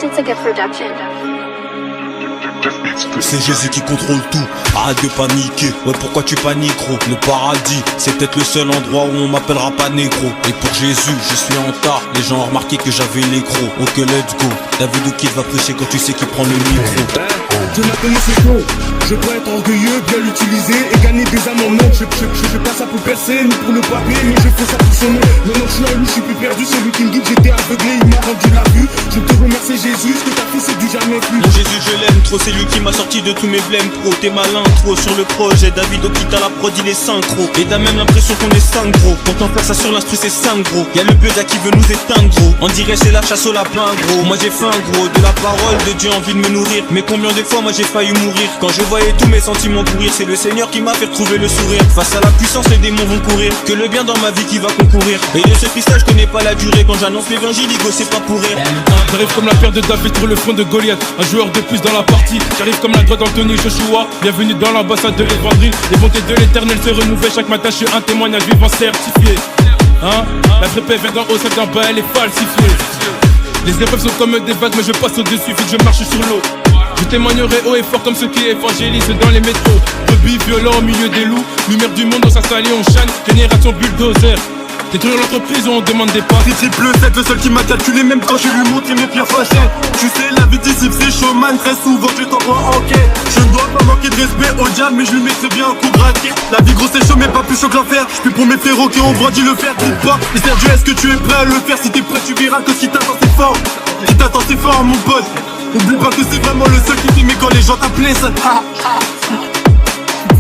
It's a good production. C'est Jésus qui contrôle tout, arrête de paniquer. Ouais, pourquoi tu paniques, gros? Le paradis, c'est peut-être le seul endroit où on m'appellera pas négro. Et pour Jésus, je suis en tas. Les gens ont remarqué que j'avais les gros. Ok, let's go. David O'Kid va prêcher quand tu sais qu'il prend le micro. Je m'appelle c'est con. Je peux être orgueilleux, bien l'utiliser et gagner des âmes en nom. Je fais pas ça pour percer, ni pour le papier, mais je fais ça pour son nom. Maintenant je suis en lui, je suis plus perdu. C'est lui qui me guide, j'étais aveuglé, il m'a rendu la vue. Je te remercie Jésus, ce que t'as fait c'est du jamais plus. Mon Jésus je l'aime trop, c'est lui qui m'a sorti de tous mes blèmes pro. T'es malin trop sur le projet, David O'Kid à la prod il est synchro. Et t'as même l'impression qu'on est 5 gros. Quand on place ça sur l'instru c'est 5 gros. Y'a le buzz qui veut nous éteindre gros. On dirait c'est la chasse au lapin gros. Moi j'ai faim gros, de la parole de Dieu envie de me nourrir. Mais combien de fois moi j'ai failli mourir quand je voyais tous mes sentiments pourrir. C'est le Seigneur qui m'a fait retrouver le sourire. Face à la puissance les démons vont courir. Que le bien dans ma vie qui va concourir. Et de ce freestyle je connais pas la durée. Quand j'annonce l'évangile Igo c'est pas pour rire. J'arrive comme la paire de David sur le front de Goliath. Un joueur de plus dans la partie. J'arrive comme la droite d'Anthony Joshua. Bienvenue dans l'ambassade de l'évangile. Les bontés de l'éternel se renouvelent chaque matin. Je suis un témoignage vivant certifié. Hein? La vraie paix vient d'en haut, celle d'en bas elle est falsifiée. Les épreuves sont comme des vagues mais je passe au-dessus vu que je marche sur l'eau. Je témoignerai haut et fort comme ceux qui évangélisent dans les métros. Rebis violent au milieu des loups. Lumière du monde on s'installe et on chane. Génération bulldozer. Détruire l'entreprise où on demande des parts. Triple 7, le seul qui m'a calculé même quand je lui montré mes pires facettes. Tu sais la vie d'ici c'est chaud man, très souvent je t'envoie en quête. Je ne dois pas manquer de respect au diable mais je lui mettrai bien un coup de raquette. La vie grosse c'est chaud mais pas plus chaud que l'enfer. Je pour mes frérots qui ont brandi le fer. Trouve pas, mystère Dieu est-ce que tu es prêt à le faire? Si t'es prêt tu verras que si t'attends c'est fort. Si t'attends c'est fort mon pote. Oublie pas que c'est vraiment le seul qui t'aimait quand les gens t'appelaient ça. Tu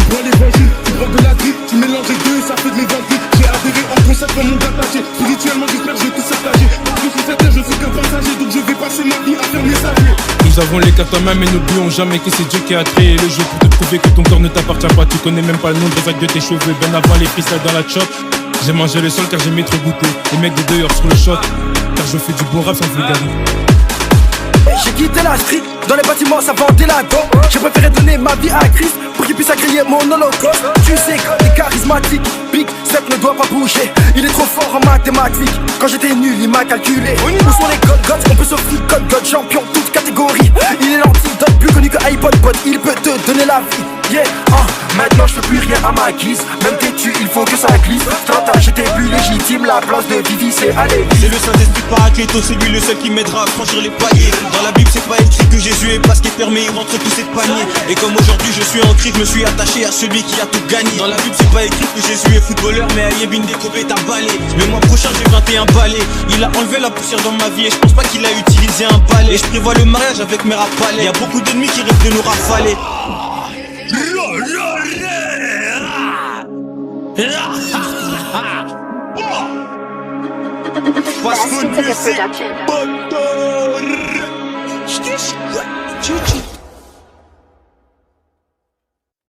prends l'évangile, tu prends de la grippe, tu mélanges les deux et ça fait de l'évangile. J'ai adhéré en concept comme mon attaché. Spirituellement j'espère que je vais tout partager. Je suis certain, je suis qu'un passager, donc je vais passer ma vie à faire messager. Nous avons les cartes en main mais n'oublions jamais que c'est Dieu qui a créé le jeu pour te prouver que ton corps ne t'appartient pas. Tu connais même pas le nom des vagues de tes cheveux. Ben avant les freestyles dans la chop. J'ai mangé le sol car j'aimais trop goûter. Les mecs de dehors sur le shot. Car je fais du bon rap sans vulgarité. J'ai quitté la street, dans les bâtiments ça vendait la go. J'ai préféré donner ma vie à Christ pour qu'il puisse agréer mon holocauste. Tu sais quand t'es charismatique, Big Step ne doit pas bouger. Il est trop fort en mathématiques, quand j'étais nul il m'a calculé. Où sont les God, on peut s'offrir God, champion toute catégorie. Il est l'antidote, plus connu que iPod Bot, il peut te donner la vie. Yeah, maintenant je fais plus rien à ma guise. Même têtu, il faut que ça glisse. 30 ans j'étais plus légitime, la place de Vivi c'est à l'église. C'est le Saint-Esprit Paracléto, c'est lui le seul qui m'aidera à franchir les paliers. Dans la Bible c'est pas écrit que Jésus est pas ce qui est permis, il rentre tous ses paniers. Et comme aujourd'hui je suis en crise, je me suis attaché à celui qui a tout gagné. Dans la Bible c'est pas écrit que Jésus est footballeur, mais Ayebin Décobé t'a balé. Le mois prochain j'ai 21 balais. Il a enlevé la poussière dans ma vie et je pense pas qu'il a utilisé un balai. Et je prévois le mariage avec mes rapalais. Y'a beaucoup d'ennemis qui rêvent de nous rafaler. It's a good production.